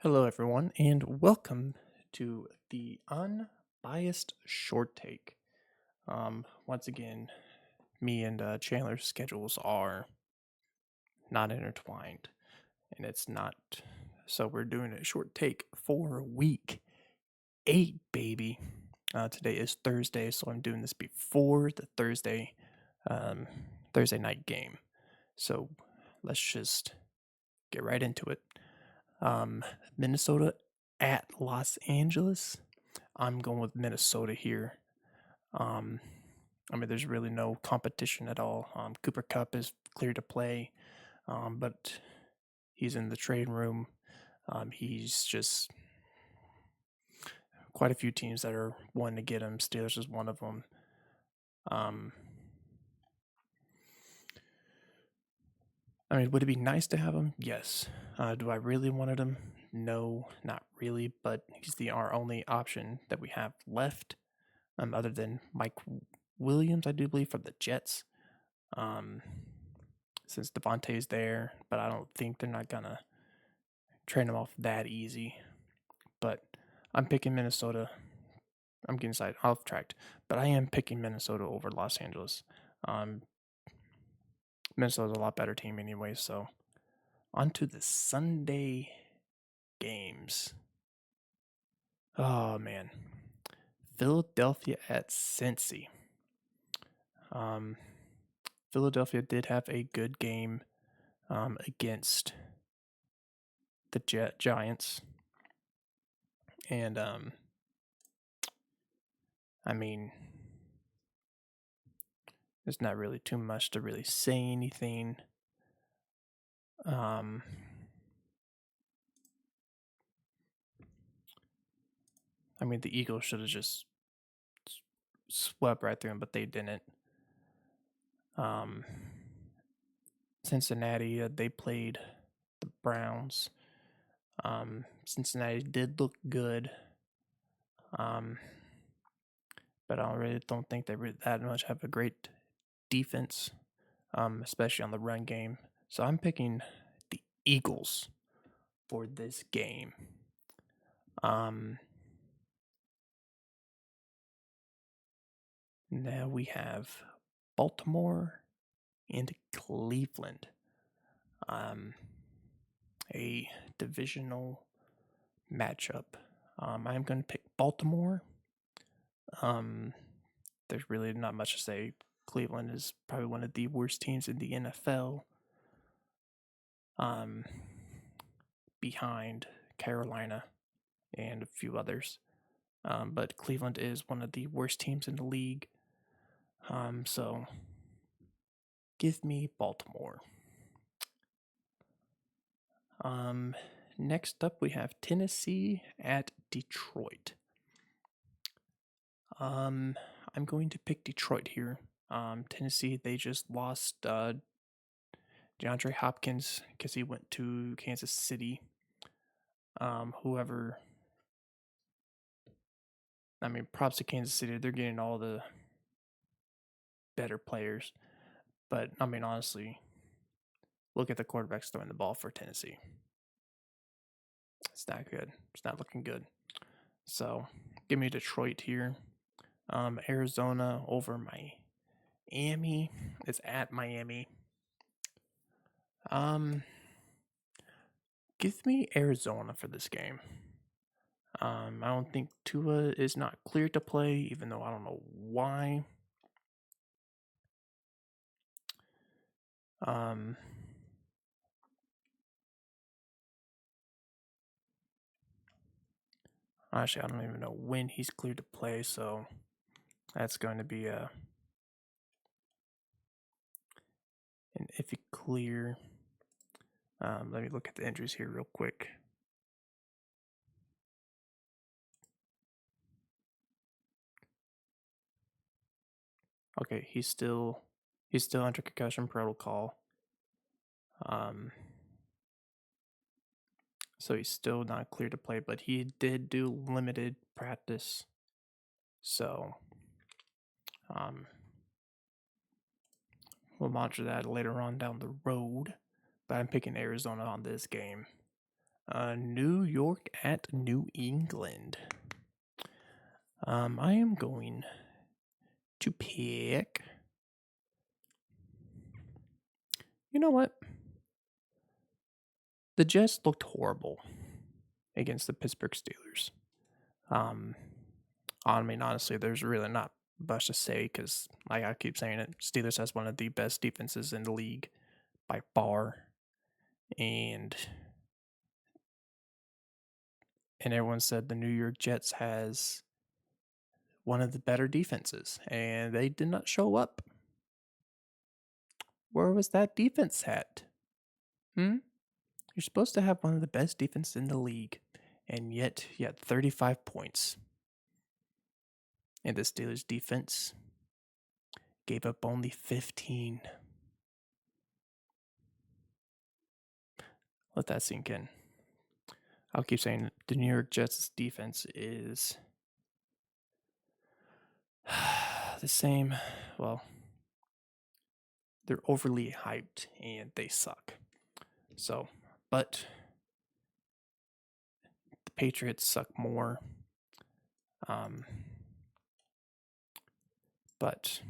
Hello, everyone, and welcome to the Unbiased Short Take. Once again, me and Chandler's schedules are not intertwined, and it's not. So we're doing a short take for week 8, baby. Today is Thursday, so I'm doing this before the um, Thursday night game. So let's just get right into it. Minnesota at Los Angeles. I'm going with Minnesota here. Um, there's really no competition at all. Cooper Cup is clear to play, but he's in the trade room. He's just quite a few teams that are wanting to get him. Steelers is one of them. Um, would it be nice to have him? Yes. Do I really wanted him? No, not really. But he's our only option that we have left, other than Mike Williams, I do believe, from the Jets. Since Devontae's there, but I don't think they're not gonna trade him off that easy. But I'm picking Minnesota. I'm getting off track, but I am picking Minnesota over Los Angeles. Um, Minnesota's a lot better team anyway. So on to the Sunday games. Oh man, Philadelphia at Cincy. Philadelphia did have a good game against the Giants, and I mean, there's not really too much to really say anything. Um, the Eagles should have just swept right through them, but they didn't. Um, Cincinnati, they played the Browns. Cincinnati did look good, but I really don't think they really that much have a great defense, especially on the run game. So I'm picking the Eagles for this game. Now we have Baltimore and Cleveland. A divisional matchup. I'm going to pick Baltimore. There's really not much to say. Cleveland is probably one of the worst teams in the NFL. Behind Carolina and a few others. But Cleveland is one of the worst teams in the league. So give me Baltimore. Next up we have Tennessee at Detroit. I'm going to pick Detroit here. Tennessee, they just lost DeAndre Hopkins because he went to Kansas City. Props to Kansas City. They're getting all the better players. But, honestly, look at the quarterbacks throwing the ball for Tennessee. It's not good. It's not looking good. So, give me Detroit here. Arizona over Miami. It's at Miami. Give me Arizona for this game. I don't think Tua is not clear to play, even though I don't know why. Actually, I don't even know when he's cleared to play, so that's going to be an iffy clear. Let me look at the injuries here real quick. Okay, he's still under concussion protocol. So he's still not clear to play, but he did do limited practice. So we'll monitor that later on down the road. But I'm picking Arizona on this game. New York at New England. I am going to pick. You know what? The Jets looked horrible against the Pittsburgh Steelers. Um, I mean, honestly, there's really not much to say because, like I keep saying it, Steelers has one of the best defenses in the league by far, and everyone said the New York Jets has one of the better defenses, and they did not show up. Where was that defense at? You're supposed to have one of the best defenses in the league, and yet you had 35 points. And the Steelers defense gave up only 15. Let that sink in. I'll keep saying the New York Jets defense is the same. Well, they're overly hyped and they suck. So, but the Patriots suck more. But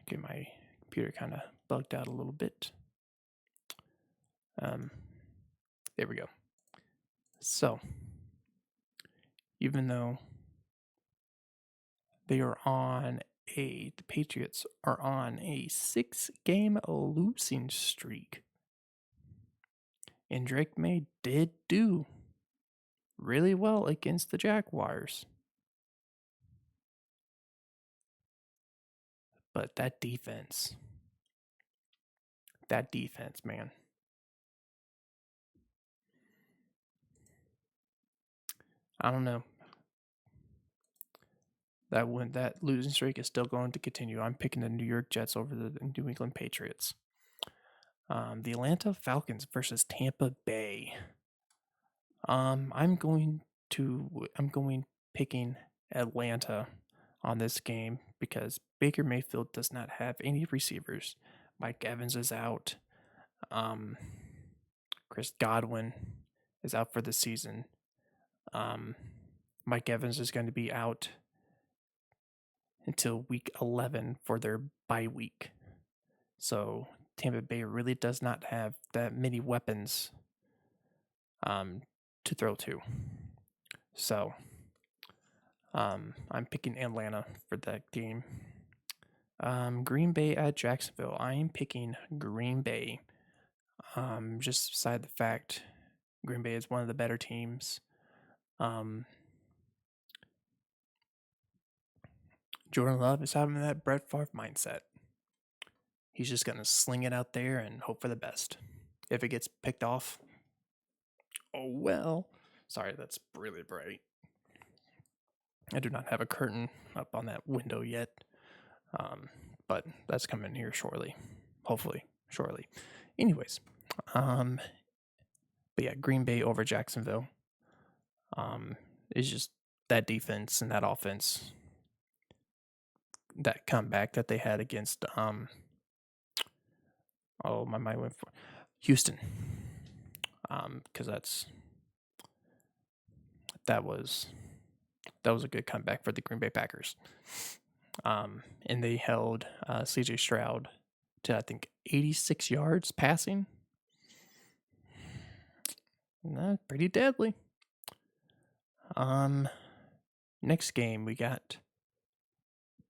okay, my computer kind of bugged out a little bit. There we go. So, even though the Patriots are on a 6-game losing streak, and Drake May did do really well against the Jaguars. But that defense, man. I don't know. That losing streak is still going to continue. I'm picking the New York Jets over the New England Patriots. The Atlanta Falcons versus Tampa Bay. I'm going picking Atlanta on this game because Baker Mayfield does not have any receivers. Mike Evans is out. Chris Godwin is out for the season. Mike Evans is going to be out until week 11 for their bye week. So Tampa Bay really does not have that many weapons to throw to. So I'm picking Atlanta for that game. Green Bay at Jacksonville. I am picking Green Bay. Just beside the fact Green Bay is one of the better teams. Jordan Love is having that Brett Favre mindset. He's just going to sling it out there and hope for the best. If it gets picked off, oh well. Sorry, that's really bright. I do not have a curtain up on that window yet, but that's coming here shortly. Hopefully, shortly. Anyways, but yeah, Green Bay over Jacksonville. It's just that defense and that offense, that comeback that they had against oh, my mind went for Houston. Because that was a good comeback for the Green Bay Packers. And they held CJ Stroud to I think 86 yards passing. Pretty deadly. Next game we got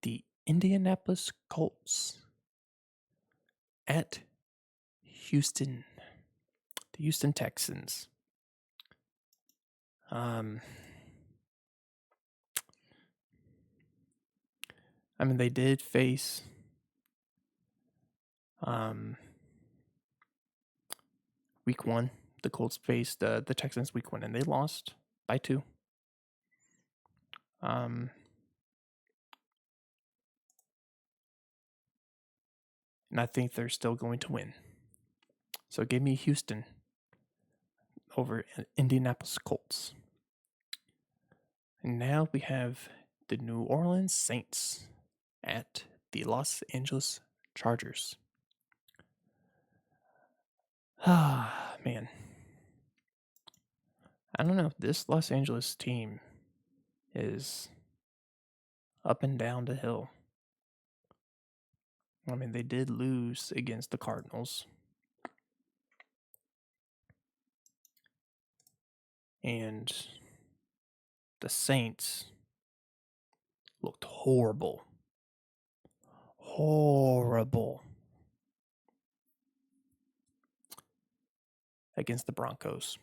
the Indianapolis Colts at Houston. The Houston Texans. I mean, they did face week 1. The Colts faced the Texans week 1, and they lost by 2. And I think they're still going to win. So give me Houston over Indianapolis Colts. And now we have the New Orleans Saints at the Los Angeles Chargers. Man, Man, I don't know. This Los Angeles team is up and down the hill. I mean, they did lose against the Cardinals. And the Saints looked horrible. Horrible against the Broncos.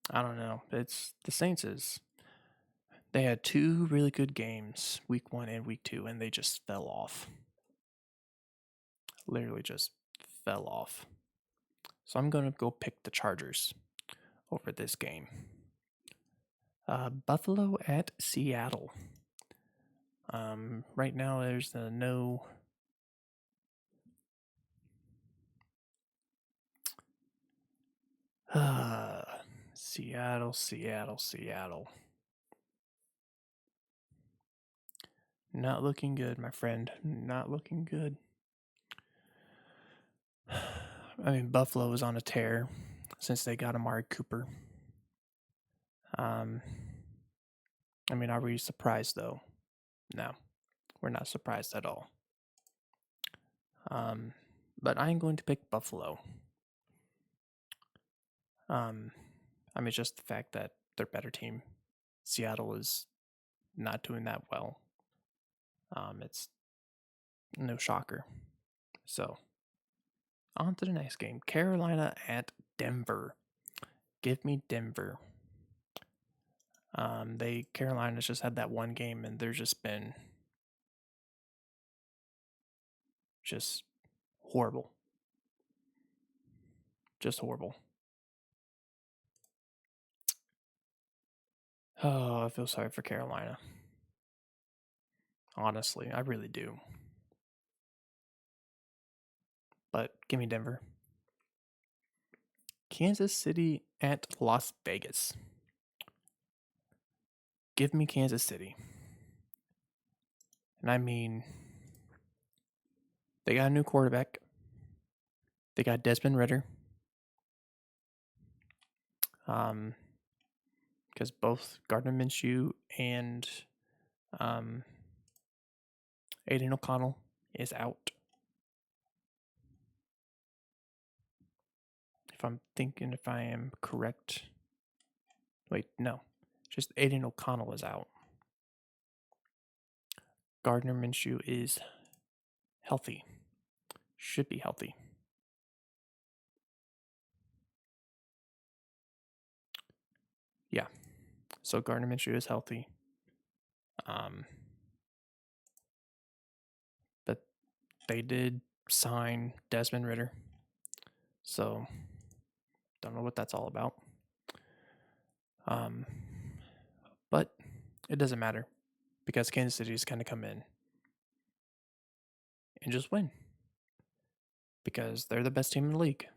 I don't know. It's the Saints. They had two really good games, week 1 and week 2, and they just fell off. Literally just fell off. So I'm going to go pick the Chargers over this game. Buffalo at Seattle. Right now there's no Seattle. Not looking good, my friend. Not looking good. I mean, Buffalo is on a tear since they got Amari Cooper. I mean, are we surprised though? No, we're not surprised at all. But I'm going to pick Buffalo. I mean, just the fact that they're a better team. Seattle is not doing that well. It's no shocker. So, on to the next game. Carolina at Denver. Give me Denver. Carolina's just had that one game, and there's just been just horrible. Just horrible. Oh, I feel sorry for Carolina. Honestly, I really do. But give me Denver. Kansas City at Las Vegas. Give me Kansas City. And I mean, they got a new quarterback. They got Desmond Ridder. Because both Gardner Minshew and Aiden O'Connell is out. If I am correct. Wait, no. Just Aiden O'Connell is out. Gardner Minshew is healthy. Should be healthy. Yeah. So Gardner Minshew is healthy. But they did sign Desmond Ridder. So don't know what that's all about. But it doesn't matter because Kansas City is going to come in and just win because they're the best team in the league.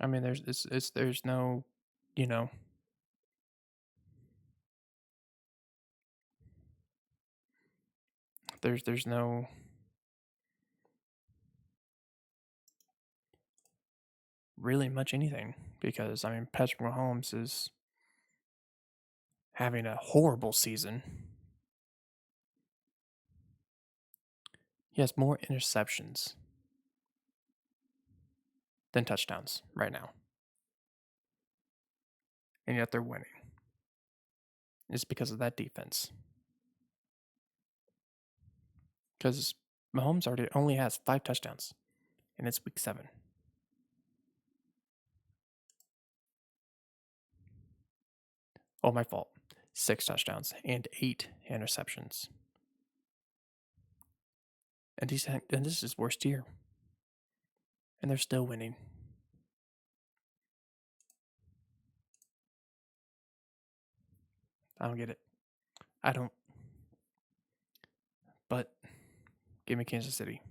I mean, there's no, there's no really much anything because I mean Patrick Mahomes is having a horrible season. He has more interceptions than touchdowns right now. And yet they're winning. It's because of that defense. Because Mahomes only has 5 touchdowns, and it's week 7. Oh, my fault. 6 touchdowns and 8 interceptions. And this is his worst year. And they're still winning. I don't get it. I don't. But give me Kansas City.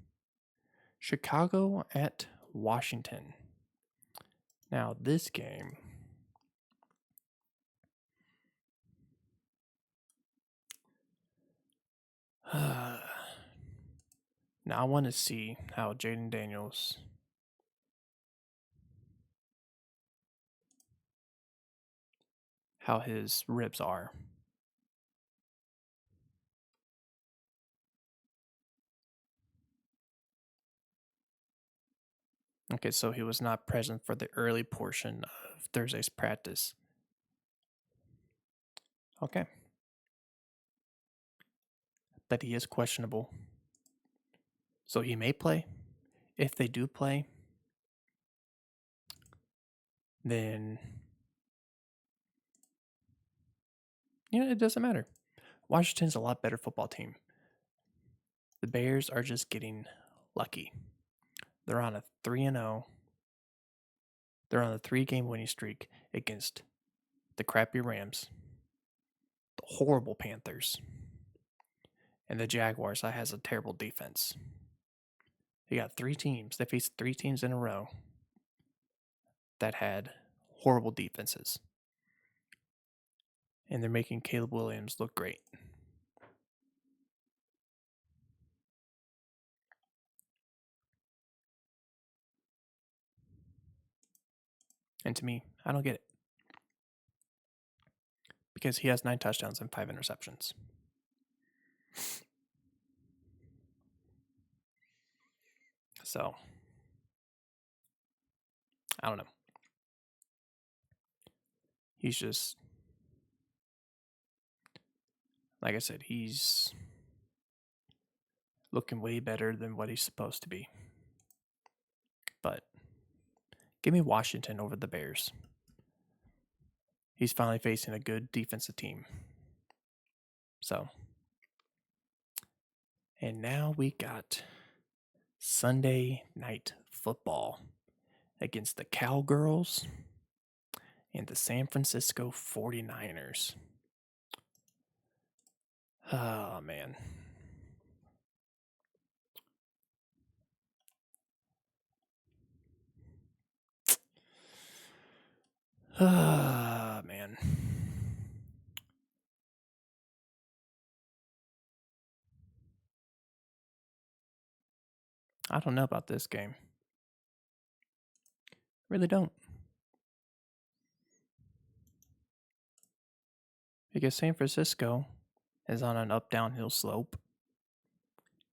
Chicago at Washington. Now, this game Now I want to see how Jaden Daniels. How his ribs are. Okay, so he was not present for the early portion of Thursday's practice. Okay. But he is questionable. So he may play. If they do play, then it doesn't matter. Washington's a lot better football team. The Bears are just getting lucky. They're on a 3-0. They're on a 3-game winning streak against the crappy Rams, the horrible Panthers, and the Jaguars that has a terrible defense. They got 3 teams. They faced 3 teams in a row that had horrible defenses. And they're making Caleb Williams look great. And to me, I don't get it. Because he has 9 touchdowns and 5 interceptions. So, I don't know. He's just, like I said, he's looking way better than what he's supposed to be. But give me Washington over the Bears. He's finally facing a good defensive team. So, and now we got Sunday Night Football against the Cowgirls and the San Francisco 49ers. Oh, man. Ah, man. I don't know about this game. Really don't. Because San Francisco is on an up downhill slope.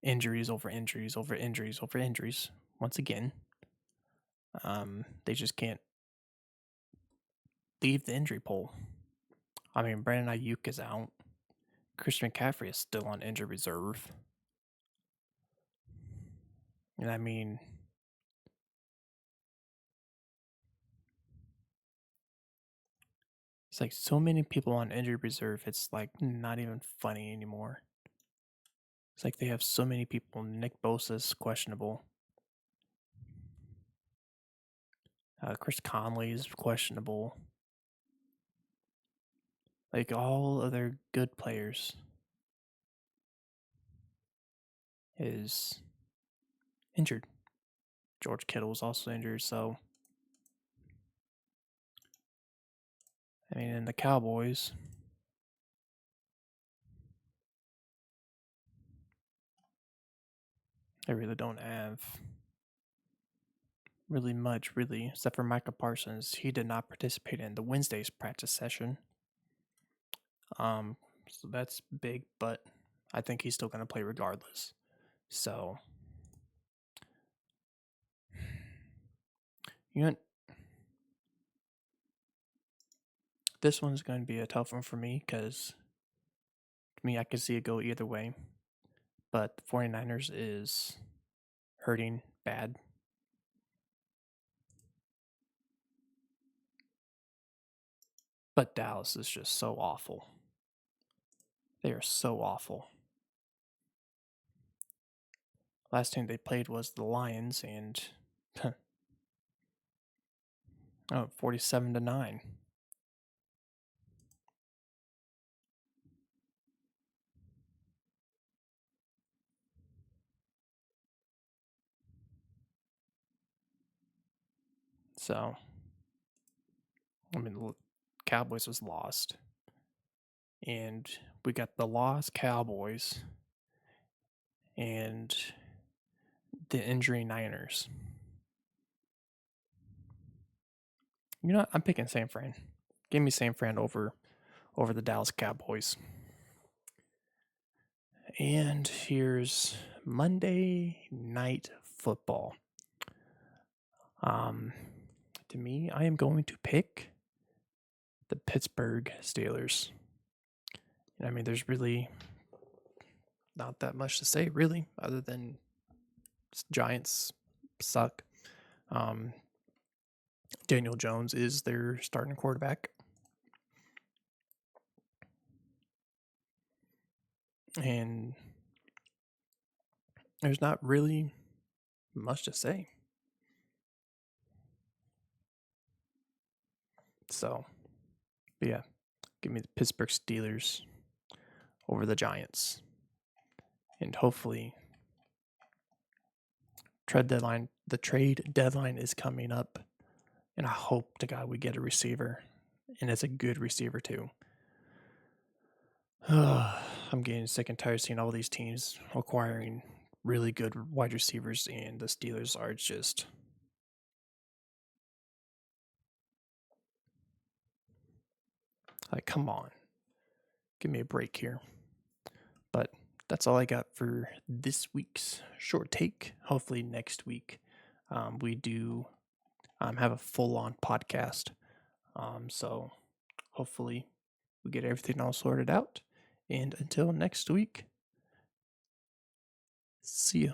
Injuries over injuries over injuries over injuries. Once again, they just can't leave the injury pool. I mean, Brandon Ayuk is out. Christian McCaffrey is still on injured reserve. And I mean, it's like so many people on injured reserve, it's like not even funny anymore. It's like they have so many people. Nick Bosa's questionable. Chris Conley is questionable. Like all other good players is injured. George Kittle was also injured, so I mean, in the Cowboys, they really don't have really much, really, except for Micah Parsons. He did not participate in the Wednesday's practice session. So that's big, but I think he's still going to play regardless. So, you know, this one's going to be a tough one for me because to me, I can see it go either way. But the 49ers is hurting bad. But Dallas is just so awful. They are so awful. Last team they played was the Lions, and 47-9. So, I mean, the Cowboys was lost. And we got the lost Cowboys. And the injury Niners. You know what? I'm picking San Fran. Give me San Fran over the Dallas Cowboys. And here's Monday Night Football. To me, I am going to pick the Pittsburgh Steelers. I mean, there's really not that much to say, really, other than Giants suck. Daniel Jones is their starting quarterback. And there's not really much to say. So, but yeah, give me the Pittsburgh Steelers over the Giants. And hopefully, the trade deadline is coming up. And I hope to God we get a receiver. And it's a good receiver, too. I'm getting sick and tired of seeing all these teams acquiring really good wide receivers, and the Steelers are just. Like, come on. Give me a break here. But that's all I got for this week's short take. Hopefully, next week we do have a full on podcast. So hopefully, we get everything all sorted out. And until next week, see ya.